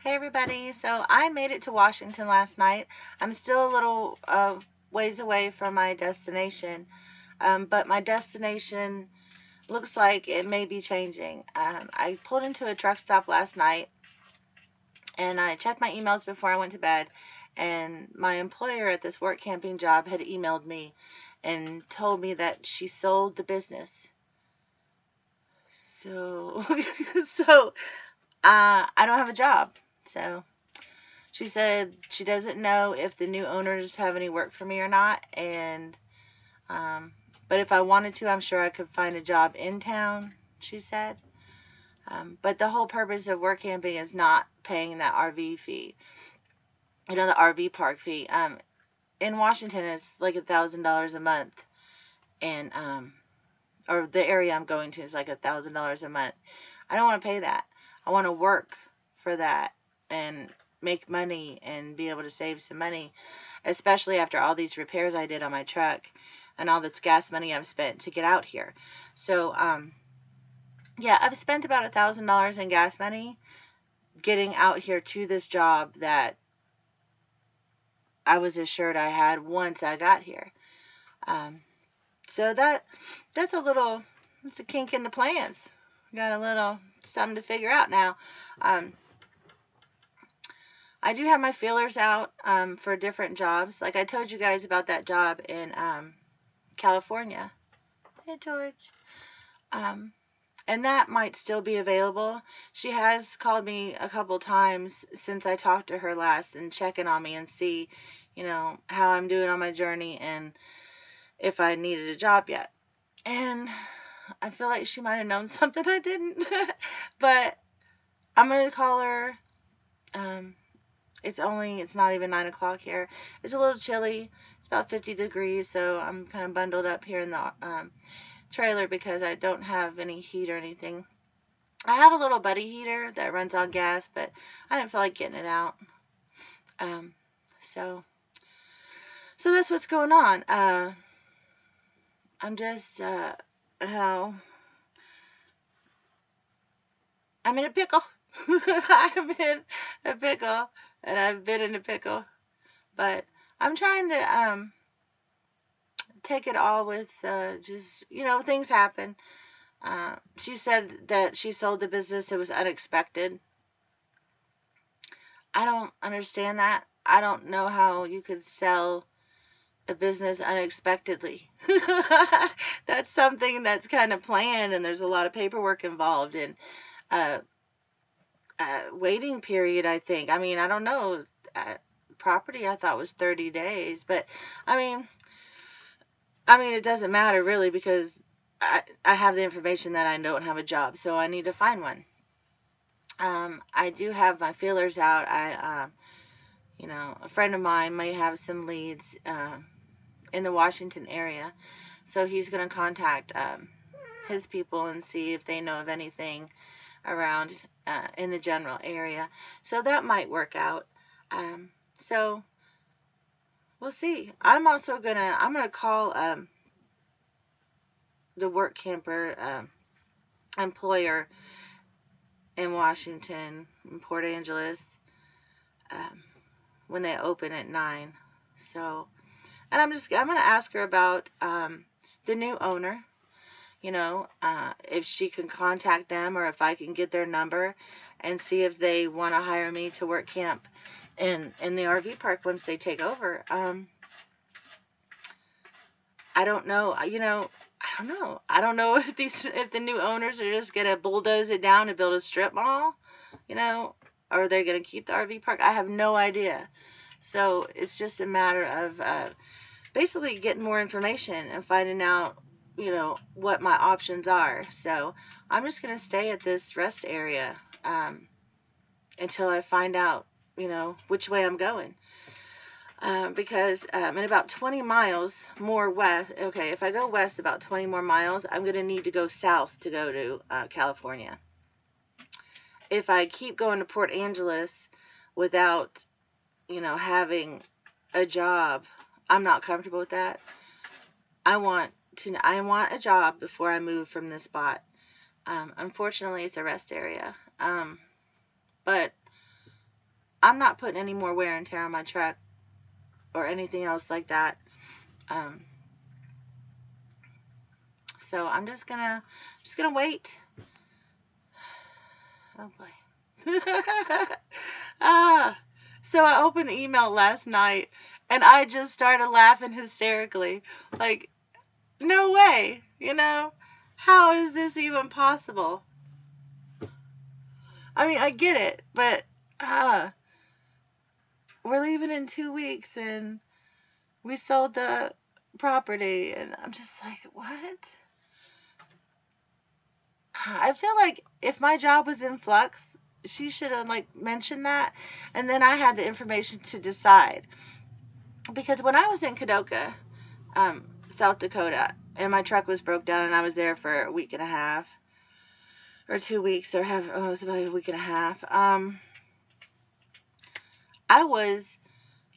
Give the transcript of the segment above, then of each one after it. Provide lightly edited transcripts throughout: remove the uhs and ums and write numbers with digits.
Hey everybody, so I made it to Washington last night. I'm still a little ways away from my destination, but my destination looks like it may be changing. I pulled into a truck stop last night and I checked my emails before I went to bed, and my employer at this work camping job had emailed me and told me that she sold the business. So, so I don't have a job. So she said she doesn't know if the new owners have any work for me or not, and but if I wanted to, I'm sure I could find a job in town, she said. But the whole purpose of work camping is not paying that RV fee. You know, the RV park fee. In Washington, it's like $1,000 a month, and or the area I'm going to is like $1,000 a month. I don't want to pay that. I want to work for that and make money and be able to save some money, especially after all these repairs I did on my truck and all this gas money I've spent to get out here. So, yeah, I've spent about $1,000 in gas money getting out here to this job that I was assured I had once I got here. So that's a little, it's a kink in the plans. Got a little something to figure out now. I do have my feelers out for different jobs. Like I told you guys about that job in California. Hey, George. And that might still be available. She has called me a couple times since I talked to her last and checking on me and see, how I'm doing on my journey and if I needed a job yet. And I feel like she might have known something I didn't. But I'm going to call her. It's not even 9 o'clock here. It's a little chilly. It's about 50 degrees, so I'm kind of bundled up here in the trailer because I don't have any heat or anything. I have a little buddy heater that runs on gas, but I didn't feel like getting it out. So that's what's going on. I'm just, I'm in a pickle. I'm in a pickle, and I've been in a pickle. But I'm trying to take it all with just, things happen. She said that she sold the business. It was unexpected. I don't understand that. I don't know how you could sell a business unexpectedly. That's something that's kind of planned, and there's a lot of paperwork involved, and waiting period, I think. I mean, I don't know. Property I thought was 30 days, but I mean, it doesn't matter really because I have the information that I don't have a job, so I need to find one. I do have my feelers out. A friend of mine may have some leads in the Washington area, so he's going to contact his people and see if they know of anything around in the general area. So that might work out. So we'll see. I'm gonna call the Workamper employer in Washington, in Port Angeles, when they open at 9. So, and I'm gonna ask her about the new owner. If she can contact them or if I can get their number and see if they want to hire me to work camp in the RV park once they take over. I don't know. I don't know. I don't know if the new owners are just gonna bulldoze it down and build a strip mall, or are they gonna keep the RV park? I have no idea. So it's just a matter of basically getting more information and finding out, what my options are. So I'm just gonna stay at this rest area until I find out, which way I'm going. Because in about 20 miles more west, okay, if I go west about 20 more miles, I'm going to need to go south to go to California. If I keep going to Port Angeles without, having a job, I'm not comfortable with that. I want a job before I move from this spot. Unfortunately, it's a rest area. But I'm not putting any more wear and tear on my truck or anything else like that. So I'm just gonna wait. Oh boy. So I opened the email last night and I just started laughing hysterically. Like, no way, How is this even possible? I mean, I get it, but we're leaving in 2 weeks and we sold the property and I'm just like, what? I feel like if my job was in flux, she should have mentioned that, and then I had the information to decide. Because when I was in Kadoka, South Dakota, and my truck was broke down, and I was there for a week and a half, or 2 weeks, or it was about a week and a half. I was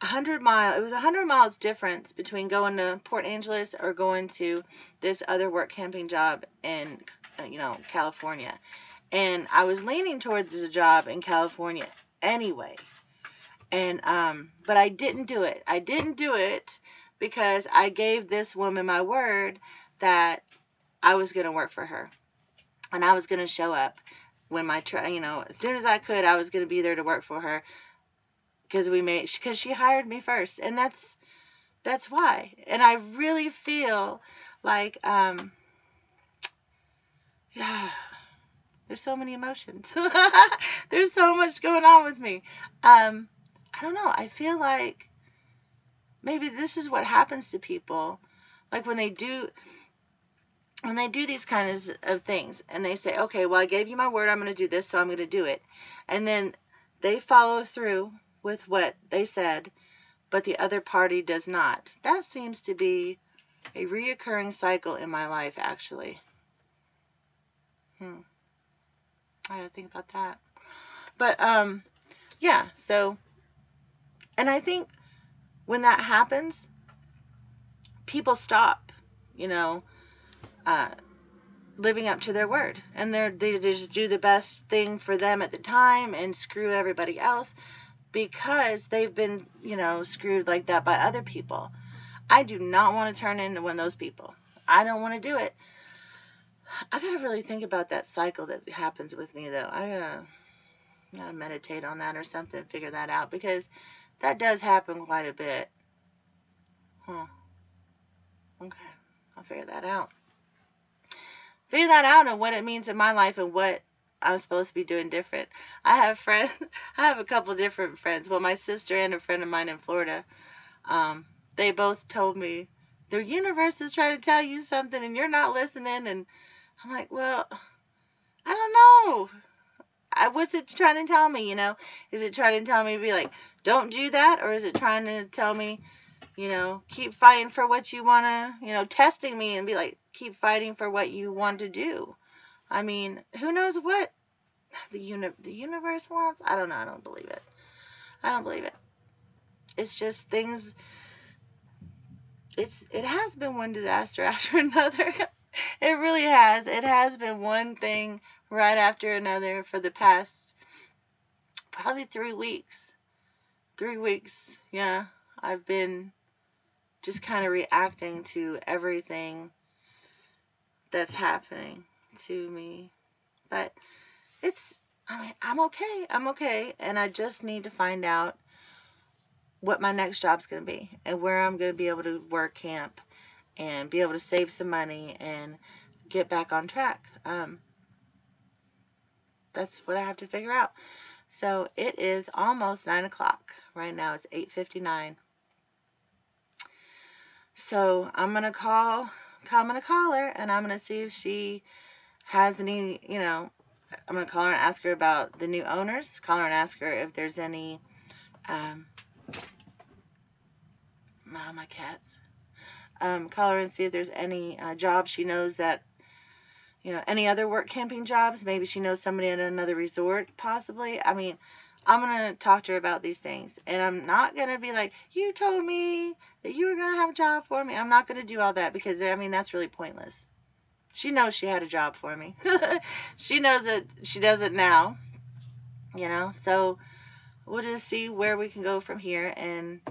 100 miles. It was 100 miles difference between going to Port Angeles or going to this other work camping job in California. And I was leaning towards the job in California anyway. And but I didn't do it. I didn't do it because I gave this woman my word that I was going to work for her. And I was going to show up when my as soon as I could, I was going to be there to work for her because she hired me first. And that's why. And I really feel like yeah, there's so many emotions. There's so much going on with me. I don't know. I feel like maybe this is what happens to people. Like when they do these kinds of things and they say, okay, well, I gave you my word, I'm going to do this, so I'm going to do it. And then they follow through with what they said, but the other party does not. That seems to be a reoccurring cycle in my life, actually. I gotta think about that. But, yeah, so, and I think when that happens, people stop, living up to their word. And they just do the best thing for them at the time and screw everybody else because they've been, screwed like that by other people. I do not want to turn into one of those people. I don't want to do it. I gotta really think about that cycle that happens with me, though. I gotta meditate on that or something, figure that out, because that does happen quite a bit. Okay, I'll figure that out. Figure that out and what it means in my life and what I'm supposed to be doing different. I have a couple different friends. Well, my sister and a friend of mine in Florida, they both told me, the universe is trying to tell you something and you're not listening. And I'm like, well, I don't know. What's it trying to tell me, Is it trying to tell me to be like, don't do that? Or is it trying to tell me, keep fighting for what you want to, testing me and be like, keep fighting for what you want to do? I mean, who knows what the universe wants? I don't know. I don't believe it. It's just things. It has been one disaster after another. It really has. It has been one thing right after another for the past probably 3 weeks. 3 weeks, yeah. I've been just kind of reacting to everything that's happening to me. But I'm okay. I'm okay. And I just need to find out what my next job's going to be and where I'm going to be able to work camp and be able to save some money and get back on track. That's what I have to figure out. So it is almost 9 o'clock. Right now it's 8:59. So I'm going to call her and I'm going to see if she has any, I'm going to call her and ask her about the new owners. Call her and ask her if there's any, my cats. Call her and see if there's any jobs she knows that, any other work camping jobs. Maybe she knows somebody at another resort, possibly. I mean, I'm going to talk to her about these things. And I'm not going to be like, you told me that you were going to have a job for me. I'm not going to do all that because, that's really pointless. She knows she had a job for me. She knows that she doesn't now. So we'll just see where we can go from here, and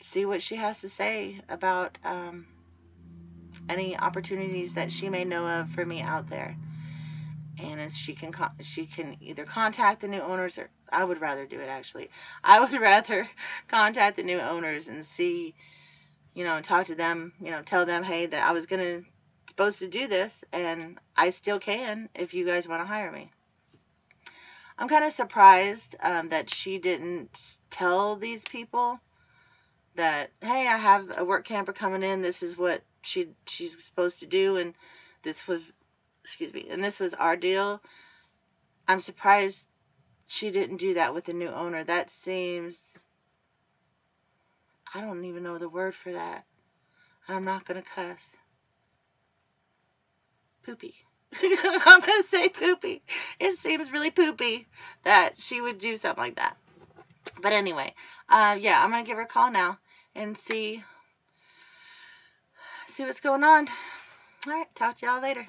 see what she has to say about any opportunities that she may know of for me out there. And as she can either contact the new owners, or I would rather do it actually. I would rather contact the new owners and see, talk to them, tell them, hey, that I was supposed to do this, and I still can if you guys want to hire me. I'm kind of surprised that she didn't tell these people that, hey, I have a work camper coming in. This is what she's supposed to do, and this was our deal. I'm surprised she didn't do that with the new owner. That seems, I don't even know the word for that. I'm not going to cuss. Poopy. I'm going to say poopy. It seems really poopy that she would do something like that. But anyway, yeah, I'm going to give her a call now and see what's going on. All right, talk to y'all later.